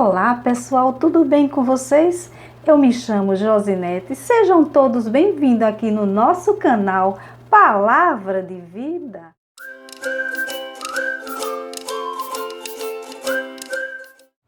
Olá pessoal, tudo bem com vocês? Eu me chamo Josinete, sejam todos bem-vindos aqui no nosso canal Palavra de Vida.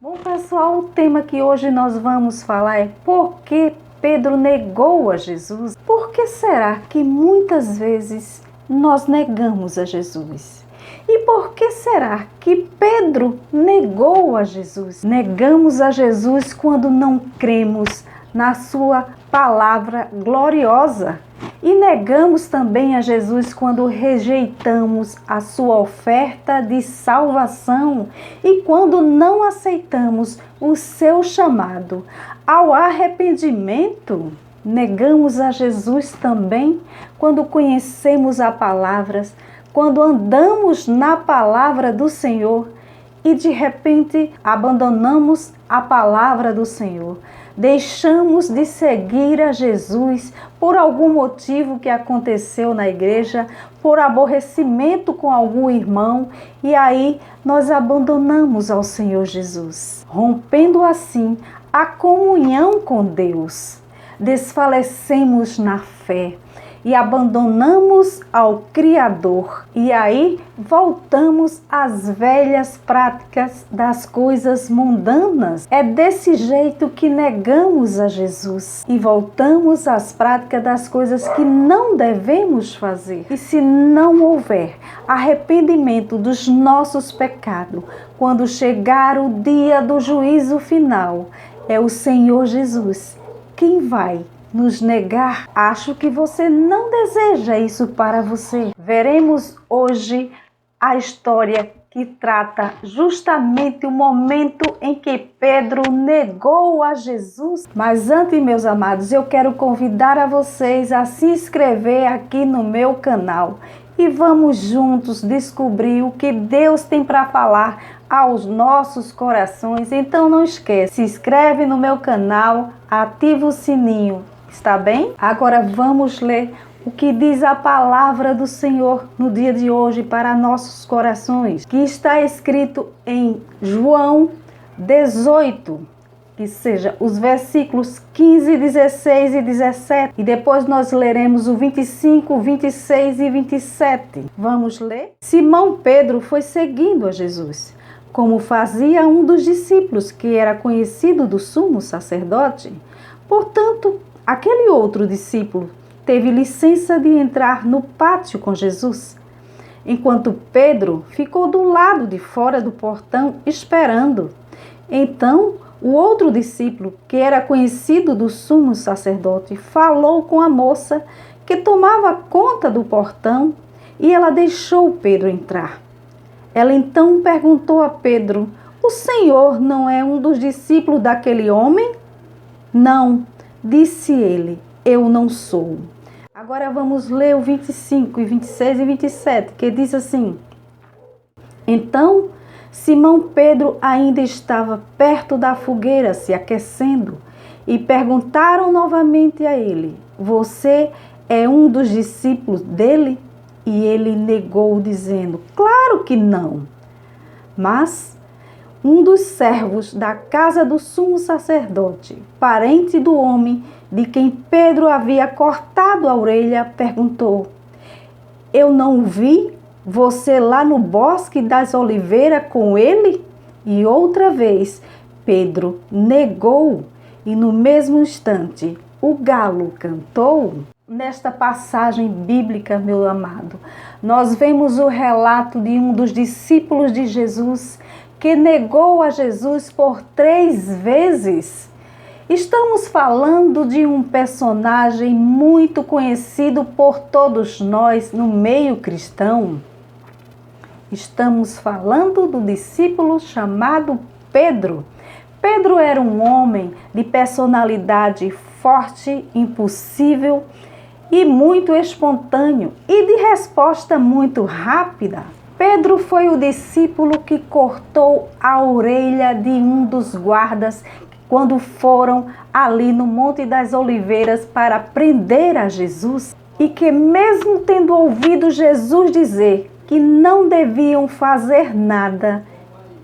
Bom pessoal, o tema que hoje nós vamos falar é por que Pedro negou a Jesus? Por que será que muitas vezes nós negamos a Jesus? E por que será que Pedro negou a Jesus? Negamos a Jesus quando não cremos na sua palavra gloriosa. E negamos também a Jesus quando rejeitamos a sua oferta de salvação e quando não aceitamos o seu chamado ao arrependimento. Negamos a Jesus também quando conhecemos a palavra, quando andamos na palavra do Senhor e de repente abandonamos a palavra do Senhor. Deixamos de seguir a Jesus por algum motivo que aconteceu na igreja, por aborrecimento com algum irmão, e aí nós abandonamos ao Senhor Jesus, rompendo assim a comunhão com Deus. Desfalecemos na fé e abandonamos ao Criador. E aí voltamos às velhas práticas das coisas mundanas. É desse jeito que negamos a Jesus e voltamos às práticas das coisas que não devemos fazer. E se não houver arrependimento dos nossos pecados, quando chegar o dia do juízo final, é o Senhor Jesus quem vai nos negar. Acho que você não deseja isso para você. Veremos hoje a história que trata justamente o momento em que Pedro negou a Jesus. Mas antes, meus amados, eu quero convidar a vocês a se inscrever aqui no meu canal e vamos juntos descobrir o que Deus tem para falar aos nossos corações. Então não esquece, se inscreve no meu canal, ativa o sininho. Está bem? Agora vamos ler o que diz a palavra do Senhor no dia de hoje para nossos corações, que está escrito em João 18, que seja os versículos 15, 16 e 17. E depois nós leremos o 25, 26 e 27. Vamos ler? Simão Pedro foi seguindo a Jesus, como fazia um dos discípulos que era conhecido do sumo sacerdote. Portanto, aquele outro discípulo teve licença de entrar no pátio com Jesus, enquanto Pedro ficou do lado de fora do portão esperando. Então, o outro discípulo, que era conhecido do sumo sacerdote, falou com a moça que tomava conta do portão e ela deixou Pedro entrar. Ela então perguntou a Pedro: "O Senhor não é um dos discípulos daquele homem?" "Não", disse ele, "eu não sou." Agora vamos ler o 25, e 26 e 27, que diz assim: Então, Simão Pedro ainda estava perto da fogueira, se aquecendo, e perguntaram novamente a ele: "Você é um dos discípulos dele?" E ele negou, dizendo: "Claro que não." Mas um dos servos da casa do sumo sacerdote, parente do homem de quem Pedro havia cortado a orelha, perguntou: "Eu não o vi você lá no bosque das oliveiras com ele?" E outra vez Pedro negou, e no mesmo instante o galo cantou. Nesta passagem bíblica, meu amado, nós vemos o relato de um dos discípulos de Jesus que negou a Jesus por 3 vezes. Estamos falando de um personagem muito conhecido por todos nós no meio cristão. Estamos falando do discípulo chamado Pedro. Pedro era um homem de personalidade forte, impulsivo e muito espontâneo e de resposta muito rápida. Pedro foi o discípulo que cortou a orelha de um dos guardas quando foram ali no Monte das Oliveiras para prender a Jesus, e que mesmo tendo ouvido Jesus dizer que não deviam fazer nada,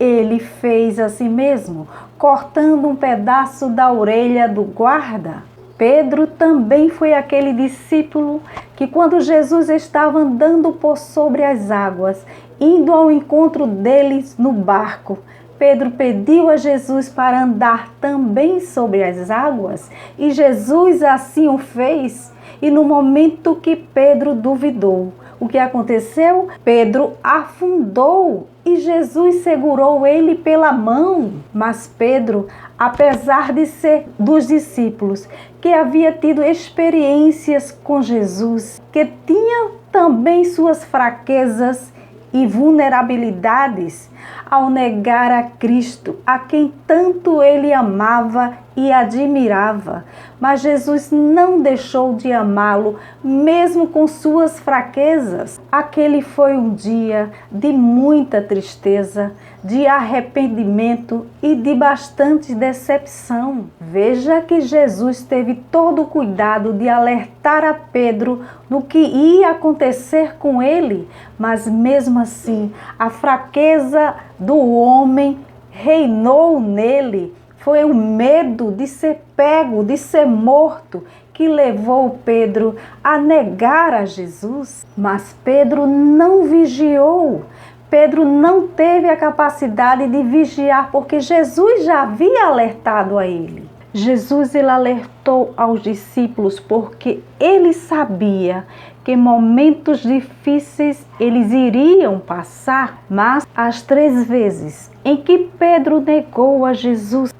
ele fez a si mesmo, cortando um pedaço da orelha do guarda. Pedro também foi aquele discípulo que, quando Jesus estava andando por sobre as águas, indo ao encontro deles no barco, Pedro pediu a Jesus para andar também sobre as águas, e Jesus assim o fez. E no momento que Pedro duvidou, o que aconteceu? Pedro afundou e Jesus segurou ele pela mão. Mas Pedro, apesar de ser dos discípulos que havia tido experiências com Jesus, que tinha também suas fraquezas e vulnerabilidades, ao negar a Cristo, a quem tanto ele amava e admirava. Mas Jesus não deixou de amá-lo, mesmo com suas fraquezas. Aquele foi um dia de muita tristeza, de arrependimento e de bastante decepção. Veja que Jesus teve todo o cuidado de alertar a Pedro no que ia acontecer com ele, mas mesmo assim, a fraqueza do homem reinou nele. Foi o medo de ser pego, de ser morto, que levou Pedro a negar a Jesus. Mas Pedro não vigiou. Pedro não teve a capacidade de vigiar, porque Jesus já havia alertado a ele. Jesus ele alertou aos discípulos porque ele sabia que momentos difíceis eles iriam passar, mas as 3 vezes em que Pedro negou a Jesus,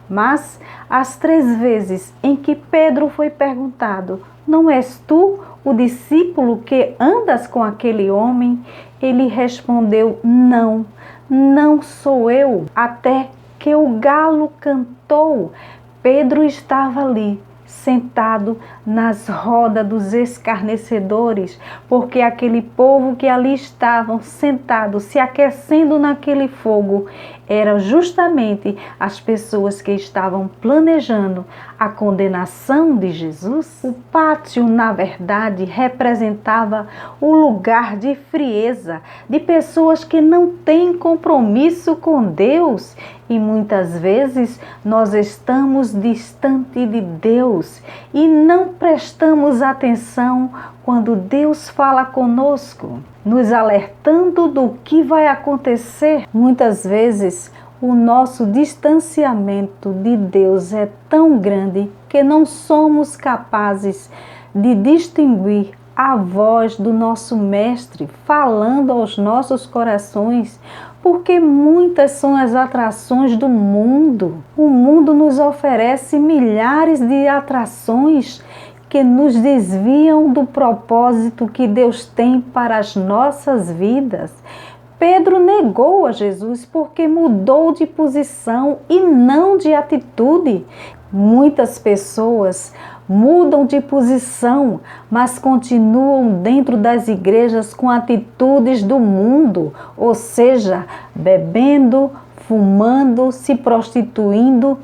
foi perguntado: não és tu o discípulo que andas com aquele homem? Ele respondeu: não, não sou eu. Até que o galo cantou. Pedro estava ali, sentado nas rodas dos escarnecedores, porque aquele povo que ali estavam sentados, se aquecendo naquele fogo, eram justamente as pessoas que estavam planejando a condenação de Jesus. O pátio, na verdade, representava o lugar de frieza, de pessoas que não têm compromisso com Deus. E muitas vezes nós estamos distante de Deus e não prestamos atenção quando Deus fala conosco, nos alertando do que vai acontecer. Muitas vezes o nosso distanciamento de Deus é tão grande que não somos capazes de distinguir a voz do nosso Mestre falando aos nossos corações, porque muitas são as atrações do mundo. O mundo nos oferece milhares de atrações que nos desviam do propósito que Deus tem para as nossas vidas. Pedro negou a Jesus porque mudou de posição e não de atitude. Muitas pessoas mudam de posição, mas continuam dentro das igrejas com atitudes do mundo, ou seja, bebendo, fumando, se prostituindo.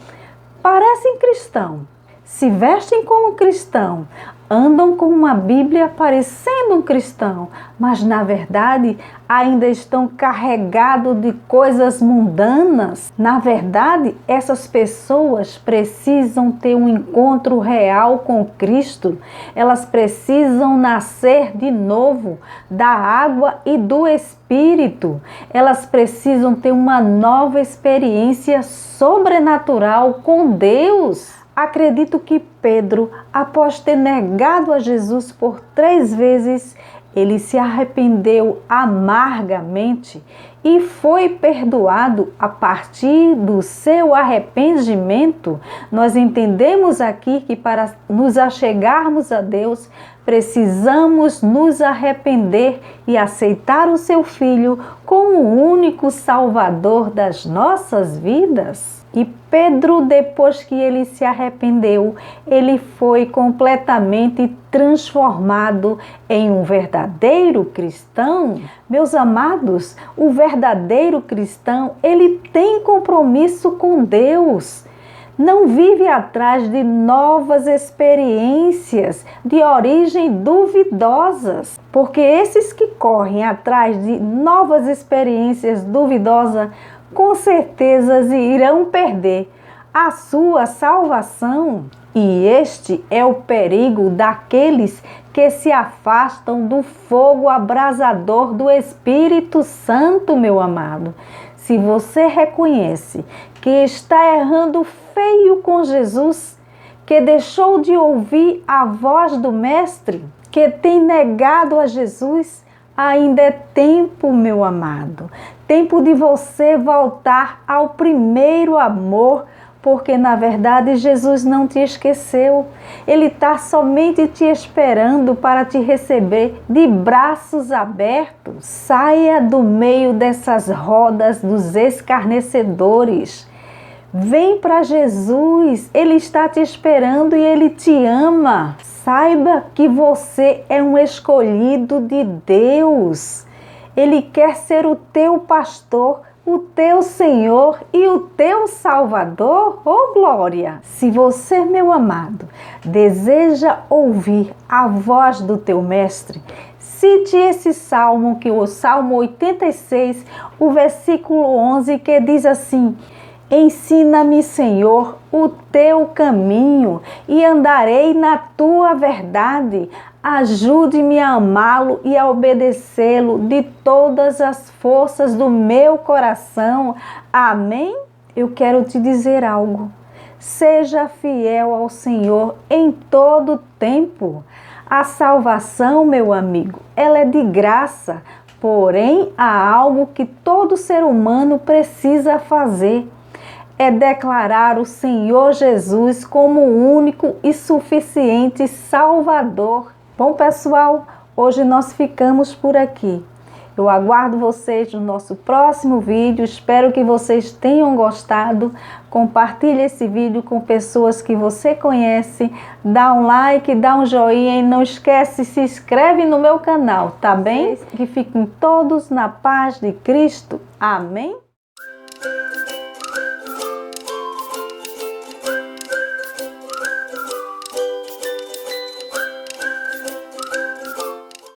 Parecem cristão, se vestem como cristão, andam com uma Bíblia parecendo um cristão, mas na verdade ainda estão carregados de coisas mundanas. Na verdade, essas pessoas precisam ter um encontro real com Cristo. Elas precisam nascer de novo da água e do Espírito. Elas precisam ter uma nova experiência sobrenatural com Deus. Acredito que Pedro, após ter negado a Jesus por 3 vezes, ele se arrependeu amargamente e foi perdoado. A partir do seu arrependimento, nós entendemos aqui que para nos achegarmos a Deus, precisamos nos arrepender e aceitar o seu Filho como o único Salvador das nossas vidas. E Pedro, depois que ele se arrependeu, ele foi completamente transformado em um verdadeiro cristão. Meus amados, o verdadeiro cristão, ele tem compromisso com Deus. Não vive atrás de novas experiências de origem duvidosas, porque esses que correm atrás de novas experiências duvidosas com certeza irão perder a sua salvação. E este é o perigo daqueles que se afastam do fogo abrasador do Espírito Santo, meu amado. Se você reconhece que está errando feio com Jesus, que deixou de ouvir a voz do Mestre, que tem negado a Jesus, ainda é tempo, meu amado, tempo de você voltar ao primeiro amor, porque na verdade Jesus não te esqueceu. Ele está somente te esperando para te receber de braços abertos. Saia do meio dessas rodas dos escarnecedores. Vem para Jesus, Ele está te esperando e Ele te ama. Saiba que você é um escolhido de Deus. Ele quer ser o teu pastor, o teu Senhor e o teu Salvador. Oh, glória! Se você, meu amado, deseja ouvir a voz do teu Mestre, cite esse salmo, que é o Salmo 86, o versículo 11, que diz assim: ensina-me, Senhor, o teu caminho e andarei na tua verdade. Ajude-me a amá-lo e a obedecê-lo de todas as forças do meu coração. Amém? Eu quero te dizer algo. Seja fiel ao Senhor em todo tempo. A salvação, meu amigo, ela é de graça, porém há algo que todo ser humano precisa fazer. É declarar o Senhor Jesus como o único e suficiente Salvador. Bom, pessoal, hoje nós ficamos por aqui. Eu aguardo vocês no nosso próximo vídeo. Espero que vocês tenham gostado. Compartilhe esse vídeo com pessoas que você conhece. Dá um like, dá um joinha e não esquece, se inscreve no meu canal, tá bem? Que fiquem todos na paz de Cristo. Amém?